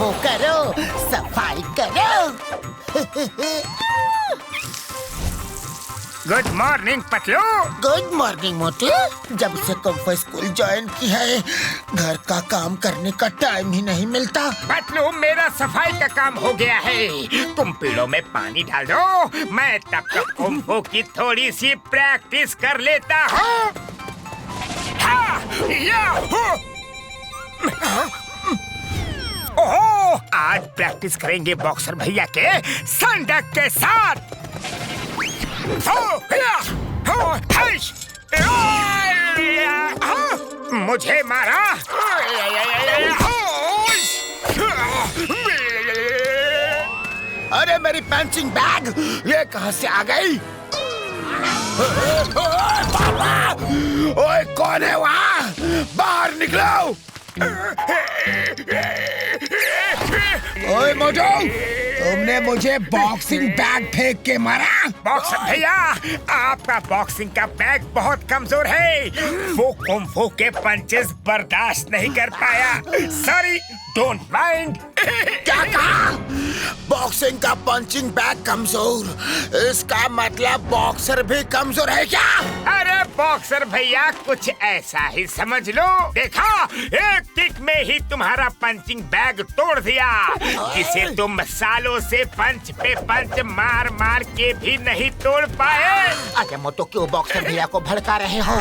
Kung fu करो, सफाई करो। Good morning Patlu. Good morning Motu. जब से कुंफू स्कूल ज्वाइन की है, घर का काम करने का टाइम ही नहीं मिलता। पतलू, मेरा सफाई का काम हो गया है। तुम पेड़ों में पानी डाल दो, मैं तब तक कुंफू की थोड़ी सी प्रैक्टिस कर लेता हूँ। ओह, आज प्रैक्टिस करेंगे बॉक्सर भैया के संडक के साथ। मुझे मारा। अरे मेरी पंचिंग बैग, ये कहाँ से आ गई? पापा! ओए कौन है वहाँ? बाहर निकलो! ओए मोटू, तुमने मुझे बॉक्सिंग बैग फेंक के मारा। बॉक्सर भैया, आपका बॉक्सिंग का बैग बहुत कमजोर है। वो कुंफू के पंचेस बर्दाश्त नहीं कर पाया। Sorry, don't mind. क्या कहा? बॉक्सिंग का पंचिंग बैग कमजोर? इसका मतलब बॉक्सर भी कमजोर है क्या? अरे बॉक्सर भैया, कुछ ऐसा ही समझ लो। देखा, एक किक में ही तुम्हारा पंचिंग बैग तोड़ दिया, जिसे तुम सालों से पंच पे पंच मार मार के भी नहीं तोड़ पाए। अरे मोटू, क्यों बॉक्सर भैया को भड़का रहे हो?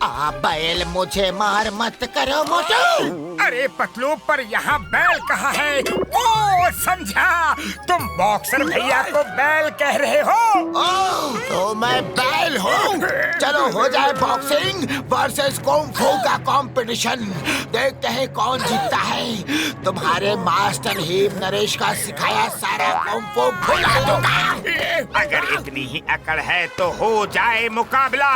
आप बैल, मुझे मार मत करो मोटू। अरे पतलू, पर यहाँ बैल कहाँ है? ओ समझा, तुम बॉक्सर भैया को बैल कह रहे हो। ओह, तो मैं बैल हूँ। चलो हो जाए बॉक्सिंग वर्सेस कुंफू का कंपटीशन। देखते हैं कौन जीतता है। तुम्हारे मास्टर हिम नरेश का सिखाया सारा कुंफू भुला दूंगा। अगर इतनी ही अकड़ है तो हो जाए मुकाबला।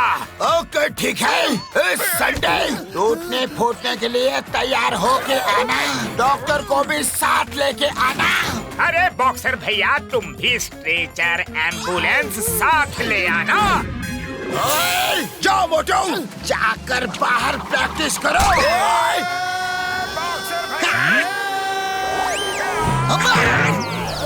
ओके ठीक है, इस संडे टूटने फूटने के लिए तैयार होके आना। डॉक्टर को भी साथ लेके आना। अरे बॉक्सर भैया, तुम भी स्ट्रेचर एम्बुलेंस साथ ले आना। जाओ मोटू, जाकर बाहर प्रैक्टिस करो।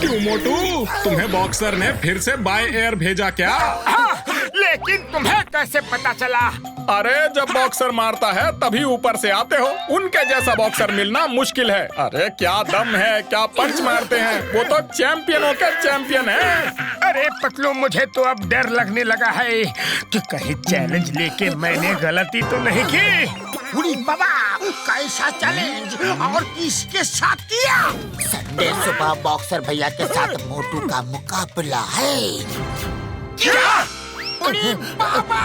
क्यों मोटू, तुम्हें बॉक्सर ने फिर से बाय एयर भेजा क्या? हाँ, लेकिन तुम्हें कैसे पता चला? अरे जब बॉक्सर मारता है तभी ऊपर से आते हो। उनके जैसा बॉक्सर मिलना मुश्किल है। अरे क्या दम है, क्या पंच मारते हैं। वो तो चैंपियनों के चैंपियन है। अरे पतलू, मुझे तो अब डर लगने लगा है कि कहीं चैलेंज लेके मैंने गलती तो नहीं की। उड़ी बाबा, कैसा चैलेंज और किसके साथ किया? संडे सुबह बॉक्सर भैया के साथ मोटू का मुकाबला है। क्या? उड़ी बाबा!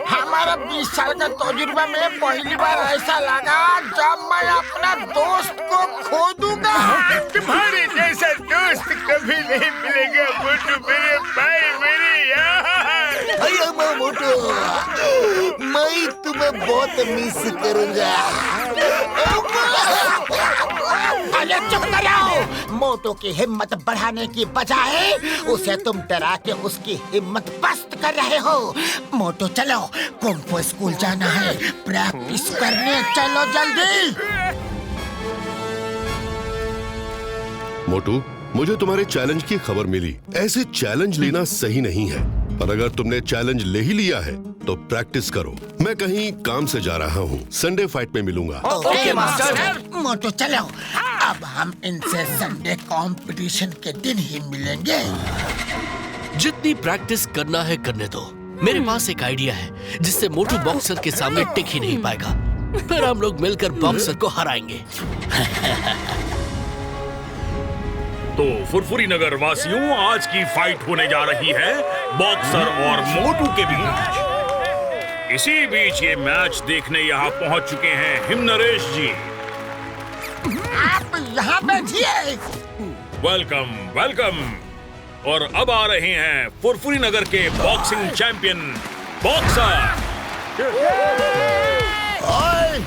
हमारा 20 साल का तजुर्बा में पहली बार ऐसा लगा जब मैं अपना दोस्त को खो दूंगा। तुम्हारे जैसा दोस्त कभी नहीं मिलेगा मोटू, मेरे भाई, मेरे यार। अरे मोटू, मैं तुम्हें बहुत मिस करूंगा। अरे चुप करो! मोटू की हिम्मत बढ़ाने की बजाय उसे तुम डरा के उसकी हिम्मत पस्त कर रहे हो। मोटू चलो, कुंफू स्कूल जाना है, प्रैक्टिस करने चलो जल्दी। मोटू, मुझे तुम्हारे चैलेंज की खबर मिली। ऐसे चैलेंज लेना सही नहीं है, पर अगर तुमने चैलेंज ले ही लिया है तो प्रैक्टिस करो। मैं कहीं काम से जा रहा हूँ, संडे फाइट में मिलूंगा। Okay master. मोटू चलो, अब हम इनसे संडे कंपटीशन के दिन ही मिलेंगे। जितनी प्रैक्टिस करना है करने दो। मेरे पास एक आइडिया है जिससे मोटू बॉक्सर के सामने टिक ही नहीं पाएगा। फिर हम लोग मिलकर बॉक्सर को हराएंगे। तो फुरफुरी नगर वासियों, आज की फाइट होने जा रही है बॉक्सर और मोटू के बीच। इसी बीच ये मैच देखने यहाँ पहुँच चुके हैं हिम नरेश जी। आप यहाँ बैठिए। Welcome welcome. और अब आ रहे हैं फुरफुरी नगर के बॉक्सिंग चैंपियन बॉक्सर। ओए!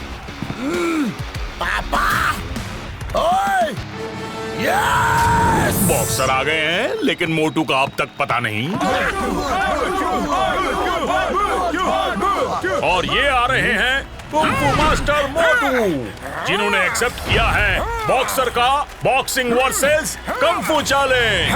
पापा! ओए! यस! बॉक्सर आ गए हैं, लेकिन मोटू का अब तक पता नहीं। और ये आ रहे हैं कुंफू मास्टर मोटू, जिन्होंने एक्सेप्ट किया है बॉक्सर का बॉक्सिंग वर्सेस कुंफू चैलेंज।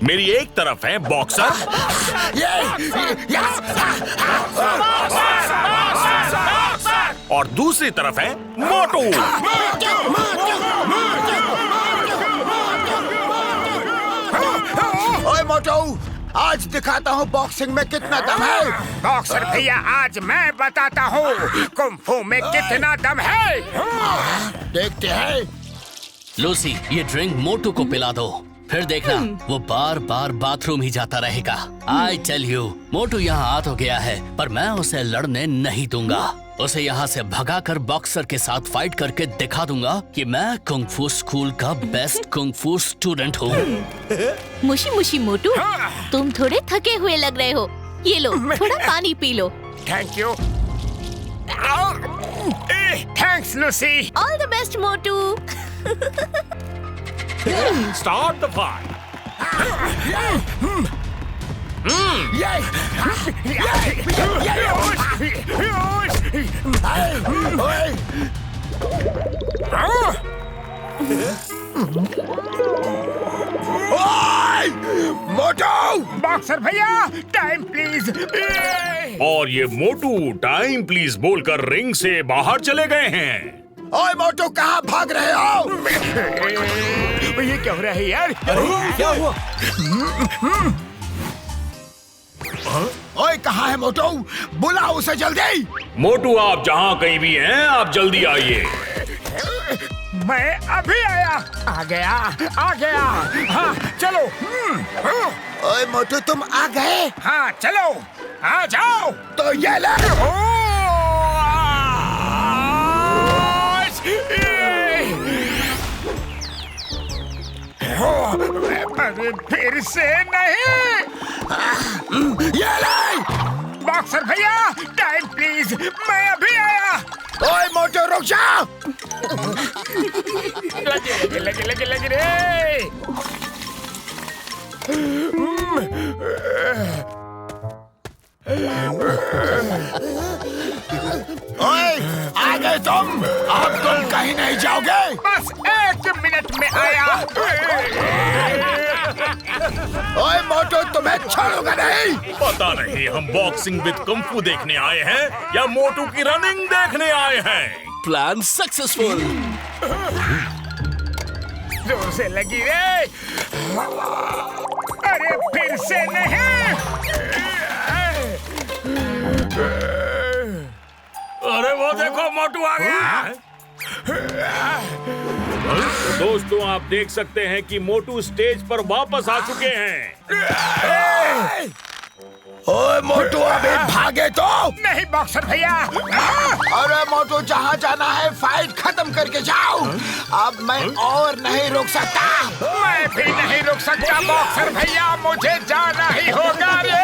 मेरी एक तरफ है बॉक्सर और दूसरी तरफ है मोटू। ओए मोटू, आज दिखाता हूँ बॉक्सिंग में कितना दम है। बॉक्सर भैया, आज मैं बताता हूँ कुंफू में कितना दम है। देखते हैं। लूसी, ये ड्रिंक मोटू को पिला दो, फिर देखना वो बार बार बाथरूम ही जाता रहेगा। आई टेल यू, मोटू यहाँ आ तो गया है, पर मैं उसे लड़ने नहीं दूंगा। उसे यहाँ से भगाकर बॉक्सर के साथ फाइट करके दिखा दूंगा कि मैं कुंफू स्कूल का बेस्ट कुंफू स्टूडेंट हूँ। मुशी मुशी मोटू, तुम थोड़े थके हुए लग रहे हो। ये लो, थोड़ा पानी P low. Thank you. Thanks Lucy. All the best Motu. Start the fight. Motu! Boxer भैया, टाइम प्लीज। और ये मोटू टाइम प्लीज बोलकर रिंग से बाहर चले गए हैं। ओए मोटू, कहाँ भाग रहे हो? ये क्या हो रहा है यार? क्या हुआ? ओए, कहाँ है मोटू? बुलाओ उसे जल्दी। मोटू, आप जहाँ कहीं भी हैं, आप जल्दी आइए। मैं अभी आया। आ गया। हाँ चलो। ओए मोटू, तुम आ गए? हाँ चलो, आ जाओ। तो ये ले। अरे फिर से नहीं। ये ले। बॉक्सर भैया, टाइम प्लीज, मैं अभी आया। ओए मोटू, रुक जा। लगे रे। ओए, आ गए तुम? अब तुम कहीं नहीं जाओगे। बस 1 मिनट में आया। ओए मोटू, तुम्हें छोड़ूंगा नहीं। पता नहीं हम बॉक्सिंग विद कुंफू देखने आए हैं या मोटू की रनिंग देखने आए हैं। Plan successful. जोर से लगी रे। अरे फिर से नहीं। अरे वो देखो, मोटू आ गया। दोस्तों, आप देख सकते हैं कि मोटू स्टेज पर वापस आ चुके हैं। ओए मोटू, अभी भागे तो? नहीं बॉक्सर भैया। अरे मोटू, जहाँ जाना है फाइट खत्म करके जाओ। अब मैं और नहीं रुक सकता। मैं भी नहीं रुक सकता बॉक्सर भैया, मुझे जाना ही होगा रे।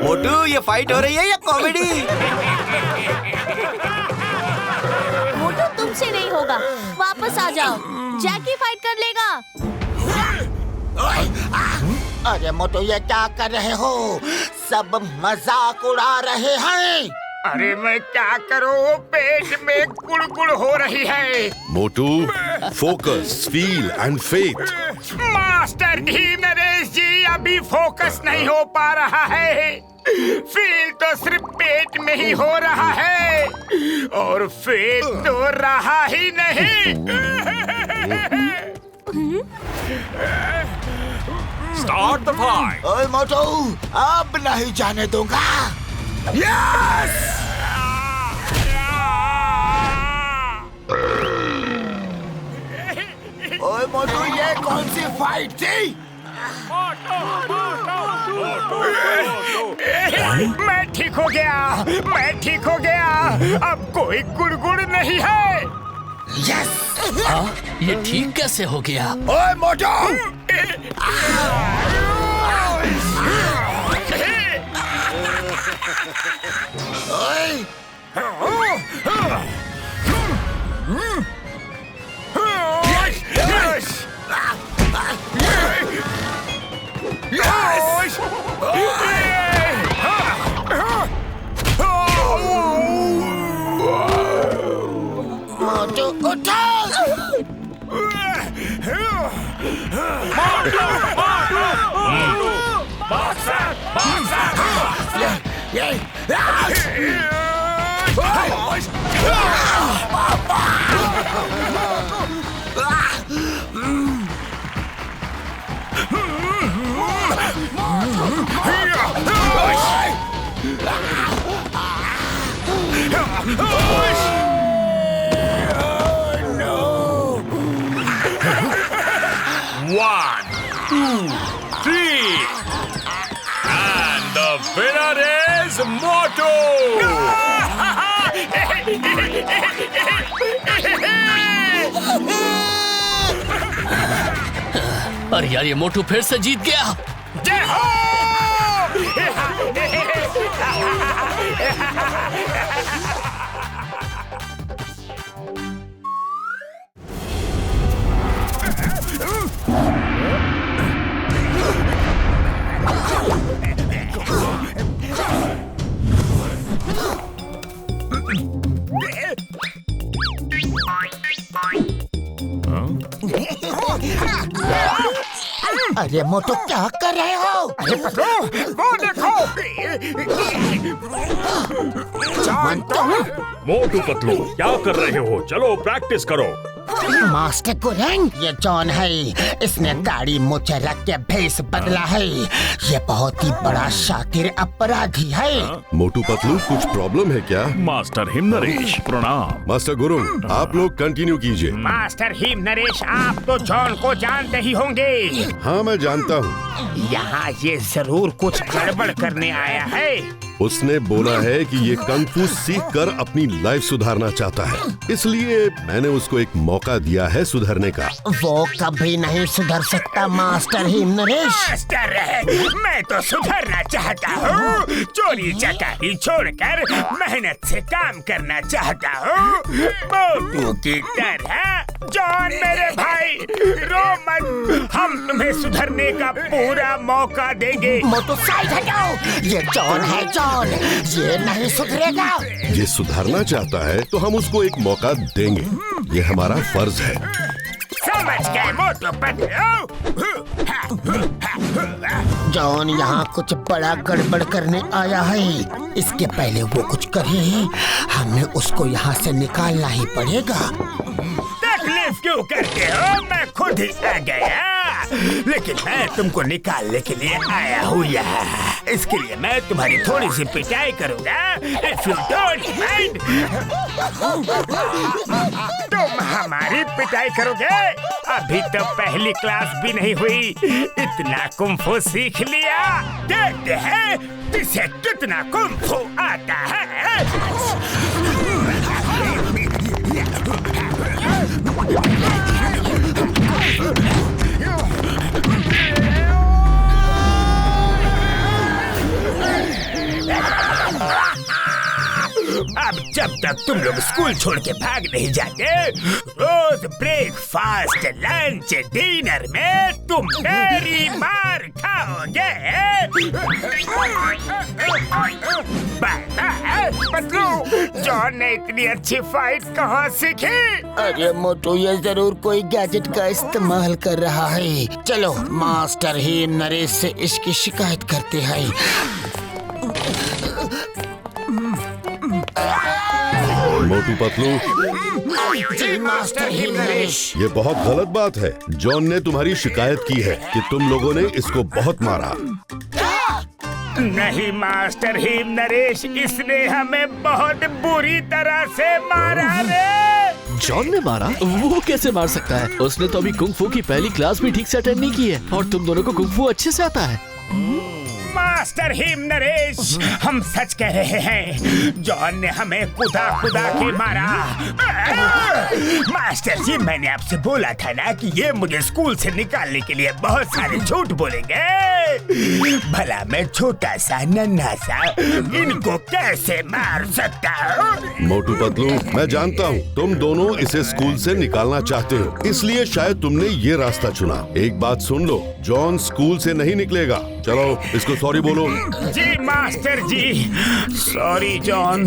मोटू, ये फाइट हो रही है या कॉमेडी? मोटू, तुमसे नहीं होगा, वापस आ जाओ। जैकी फाइट कर लेगा। अरे मोटू, ये क्या कर रहे हो? सब मजाक उड़ा रहे हैं। अरे मैं क्या करूं, पेट में गुड़गुड़ हो रही है। Motu, focus, feel and faith. Master D Naresh ji, अभी फोकस नहीं हो पा रहा है। फील तो सिर्फ पेट में ही हो रहा है और फेथ तो रहा ही नहीं। Start the fight. ओए मोटू, अब नहीं जाने दूंगा। यस! ओए मोटू, ये कौन सी फाइट थी? मैं ठीक हो गया। अब कोई गुड़गुड़ नहीं है। यस! ये ठीक कैसे हो गया? ओए मोटू! मोटू उठो। One, two, three, and the winner is Motu. अरे यार, ये मोटू फिर से जीत गया। जय हो। अरे मोटू क्या कर रहे हो? अरे पतलू, वो देखो। मोटू पतलू, क्या कर रहे हो? चलो प्रैक्टिस करो। मास्टर गुरंग, ये जॉन है। इसने दाढ़ी मूंछ रख के भेष बदला है। ये बहुत ही बड़ा शातिर अपराधी है। मोटू पतलू, कुछ प्रॉब्लम है क्या? मास्टर हिम नरेश, प्रणाम। मास्टर गुरुंग, आप लोग कंटिन्यू कीजिए। मास्टर हिम नरेश, आप तो जॉन को जानते ही होंगे। हाँ, मैं जानता हूँ। यहाँ ये जरूर कुछ गड़बड़ करने आया है। उसने बोला है कि ये कंग फू सीख कर अपनी लाइफ सुधारना चाहता है, इसलिए मैंने उसको एक मौका दिया है सुधरने का। वो कभी नहीं सुधर सकता मास्टर हिम नरेश। मास्टर, मैं तो सुधरना चाहता हूँ। चोरी चकारी छोड़कर मेहनत से काम करना चाहता हूँ, मोटू की तरह। जॉन मेरे भाई, रो मत, हम तुम्हें सुधरने का पूरा मौका देंगे। मोटू साइड हटाओ, ये जॉन है जॉन, ये नहीं सुधरेगा। ये सुधरना चाहता है तो हम उसको एक मौका देंगे, ये हमारा फर्ज है। समझ गए मोटू पतलू। जॉन यहाँ कुछ बड़ा गड़बड़ करने आया है। इसके पहले वो कुछ करे, हमें उसको यहाँ से निकालना ही पड़ेगा। तकलीफ क्यों करते हो? मैं खुद ही आ गया, लेकिन मैं तुमको निकालने के लिए आया हूँ यहाँ। इसके लिए मैं तुम्हारी थोड़ी सी पिटाई करूँगा। If you don't mind, तुम हमारी पिटाई करोगे? अभी तो पहली क्लास भी नहीं हुई, इतना कुंफू सीख लिया। देखते हैं इसे कितना कुंफू आता है। अब जब तक तुम लोग स्कूल छोड़ के भाग नहीं जाते, रोज ब्रेकफास्ट, लंच, डिनर में तुम मेरी मार खाओगे। पतलू, जॉन ने इतनी अच्छी फाइट कहाँ सीखी? अरे मोटू, ये जरूर कोई गैजेट का इस्तेमाल कर रहा है। चलो मास्टर हिम नरेश से इसकी शिकायत करते हैं। मोटू पतलू, जी मास्टर हिम नरेश। ये बहुत गलत बात है। जॉन ने तुम्हारी शिकायत की है कि तुम लोगों ने इसको बहुत मारा। नहीं मास्टर हिम नरेश, इसने हमें बहुत बुरी तरह से मारा रे। जॉन ने मारा? वो कैसे मार सकता है? उसने तो अभी कुंग फू की पहली क्लास भी ठीक से अटेंड नहीं की है, और तुम दोनों को कुंग फू अच्छे से आता है। मास्टर हिम नरेश, हम सच कह रहे हैं। जॉन ने हमें कुदा कुदा के मारा। मास्टर जी, मैंने आपसे बोला था ना कि ये मुझे स्कूल से निकालने के लिए बहुत सारे झूठ बोलेंगे। भला मैं छोटा सा नन्हा सा इनको कैसे मार सकता हूँ? मोटू पतलू, मैं जानता हूँ तुम दोनों इसे स्कूल से निकालना चाहते हो, इसलिए शायद तुमने ये रास्ता चुना। एक बात सुन लो, जॉन स्कूल से नहीं निकलेगा। चलो इसको सॉरी बोलो। जी मास्टर जी, सॉरी जॉन।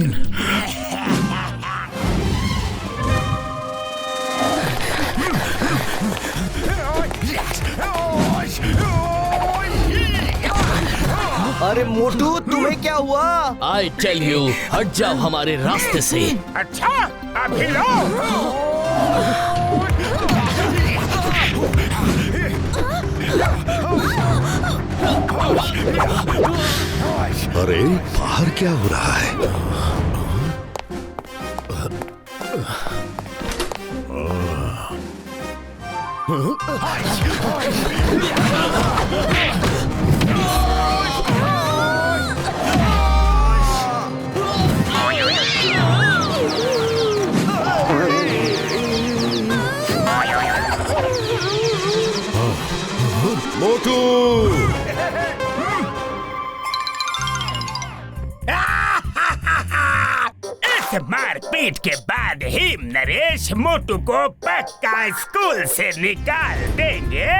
अरे मोटू, तुम्हें क्या हुआ? आई टेल यू, हट जाओ हमारे रास्ते से। अच्छा, अभी लो। अरे बाहर क्या हो रहा है? मोटू! इस मारपीट के बाद हिम नरेश मोटू को पक्का स्कूल से निकाल देंगे।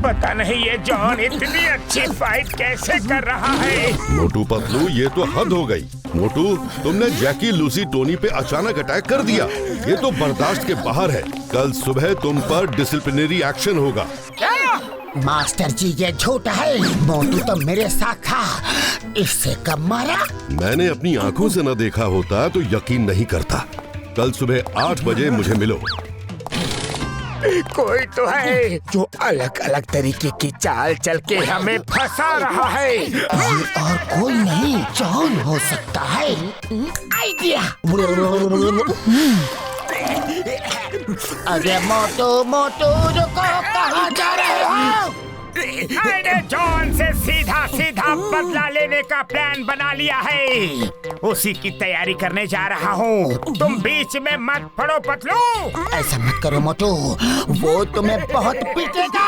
पता नहीं ये जॉन इतनी अच्छी फाइट कैसे कर रहा है। मोटू पतलू, ये तो हद हो गई। मोटू, तुमने जैकी, लूसी, टोनी पे अचानक अटैक कर दिया। ये तो बर्दाश्त के बाहर है। कल सुबह तुम पर डिसिप्लिनरी एक्शन होगा। मास्टर जी, ये झूठ है। मोटू तो मेरे साथ था। इससे कब मारा? मैंने अपनी आंखों से न देखा होता तो यकीन नहीं करता। कल सुबह 8 बजे मुझे मिलो। कोई तो है जो अलग अलग तरीके की चाल चल के हमें फंसा रहा है। ये और कोई नहीं, जॉन हो सकता है। आइडिया! अरे मोटू मोटू, रुको, कहाँ जा रहे हो? मैंने जॉन से सीधा सीधा बदला लेने का प्लान बना लिया है। उसी की तैयारी करने जा रहा हूँ। तुम बीच में मत पड़ो पतलू। ऐसा मत करो मोटू, वो तुम्हें बहुत पीटेगा।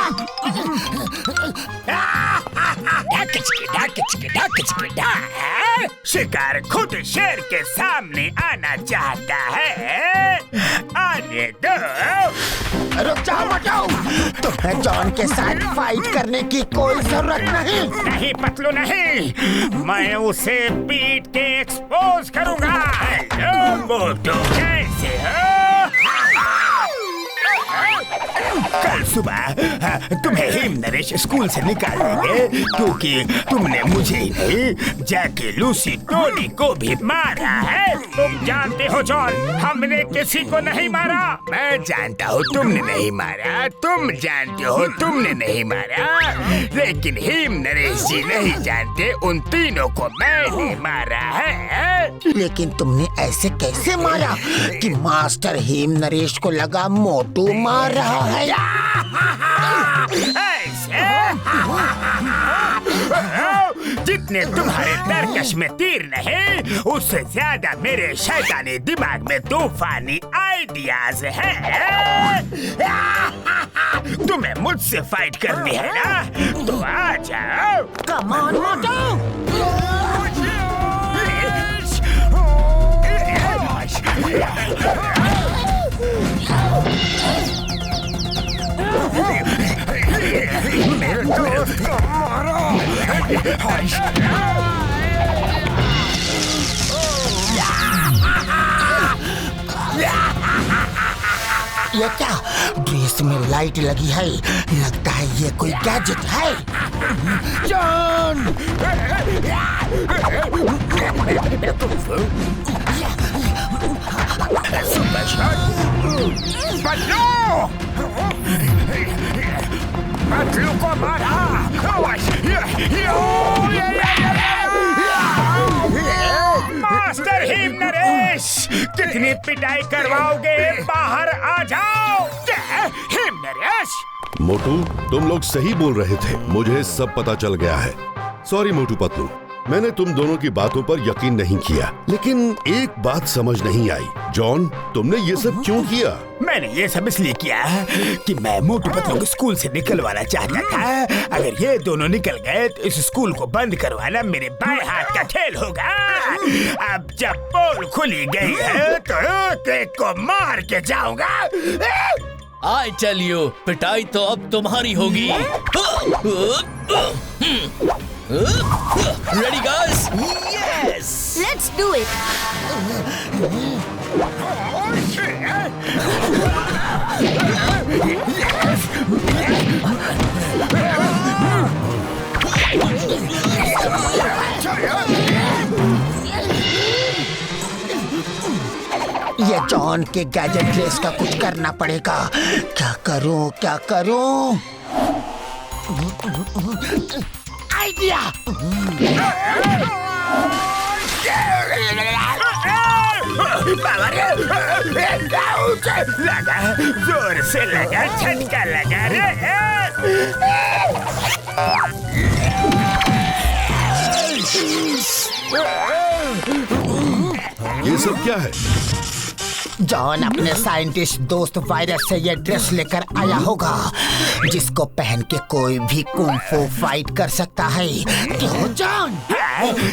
शिकार खुद शेर के सामने आना चाहता है। आने दो। रुक जाओ मोटू, तुम्हें जॉन के साथ फाइट करने की कोई जरूरत नहीं। नहीं पतलू नहीं, मैं उसे पीट के एक्सपोज करूंगा। हेलो मोटू, कैसे हो? कल सुबह तुम्हें हिम नरेश स्कूल से निकाल देंगे, क्योंकि तुमने मुझे ही नहीं, जैकी, लूसी, टोनी को भी मारा है। तुम जानते हो जॉन, हमने किसी को नहीं मारा। मैं जानता हूँ तुमने नहीं मारा, तुम जानते हो तुमने नहीं मारा, लेकिन हिम नरेश जी नहीं जानते उन तीनों को मैंने मारा है। लेकिन तुमने ऐसे कैसे मारा कि मास्टर हिम नरेश को लगा मोटू मार रहा है? ऐसे? जितने तुम्हारे तरकश में तीर नहीं, उससे ज्यादा मेरे शैतानी दिमाग में तूफानी आइडियाज हैं। तुम्हें मुझसे फाइट करनी है ना, तो आ जाओ। कम ऑन मोटू। मेरे दोस्त को मारो। ये क्या ड्रेस में लाइट लगी है? लगता है ये कोई गैजेट है। जॉन! Super shot! पतलू को मारा। मास्टर हिम नरेश, कितनी पिटाई करवाओगे? बाहर आ जाओ। हिम नरेश, मोटू, तुम लोग सही बोल रहे थे, मुझे सब पता चल गया है। सॉरी मोटू पतलू, मैंने तुम दोनों की बातों पर यकीन नहीं किया, लेकिन एक बात समझ नहीं आई। जॉन, तुमने ये सब क्यों किया? मैंने ये सब इसलिए किया कि मैं मोटू पतलू को स्कूल से निकलवाना चाहता था। अगर ये दोनों निकल गए तो इस स्कूल को बंद करवाना मेरे बाएं हाथ का खेल होगा। अब जब पोल खुली गई है तो एक को मार के जाऊंगा। I tell you, पिटाई तो अब तुम्हारी होगी। Ready guys? Yes! Let's do it! ये जॉन के गैजेट रेस का कुछ करना पड़ेगा। क्या करूं, क्या करूं? आइडिया! लगा, जोर से लगा, झटका लगा रे। ये सब क्या है? जॉन अपने साइंटिस्ट दोस्त वायरस से ये ड्रेस लेकर आया होगा, जिसको पहन के कोई भी कुंग फू फाइट कर सकता है। क्यों जॉन?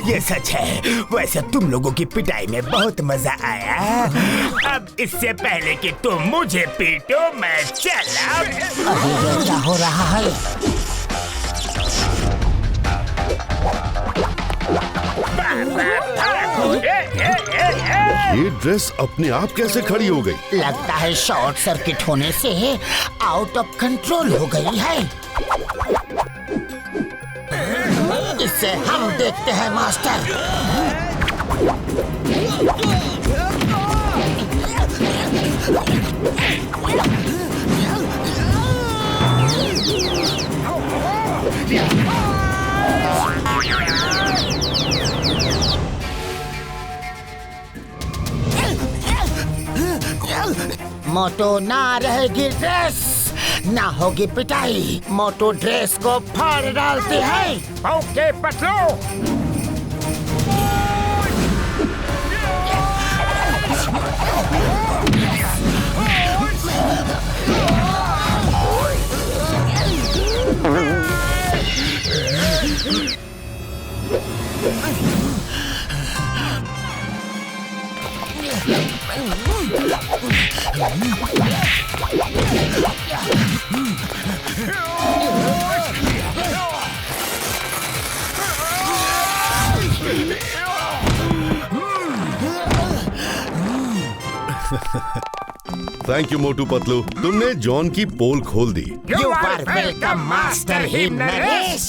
ये सच है। वैसे तुम लोगों की पिटाई में बहुत मजा आया। अब इससे पहले कि तुम मुझे पीटो, मैं चला। अभी ये क्या हो रहा है? ये ड्रेस अपने आप कैसे खड़ी हो गई? लगता है शॉर्ट सर्किट होने से आउट ऑफ कंट्रोल हो गई है। इसे हम देखते हैं मास्टर। मोटो ना रहेगी ड्रेस, ना होगी पिटाई। मोटो ड्रेस को फाड़ डालती है। Okay Patlu. Thank you Motu Patlu, तुमने जॉन की पोल खोल दी। You are welcome, Master Him Naresh.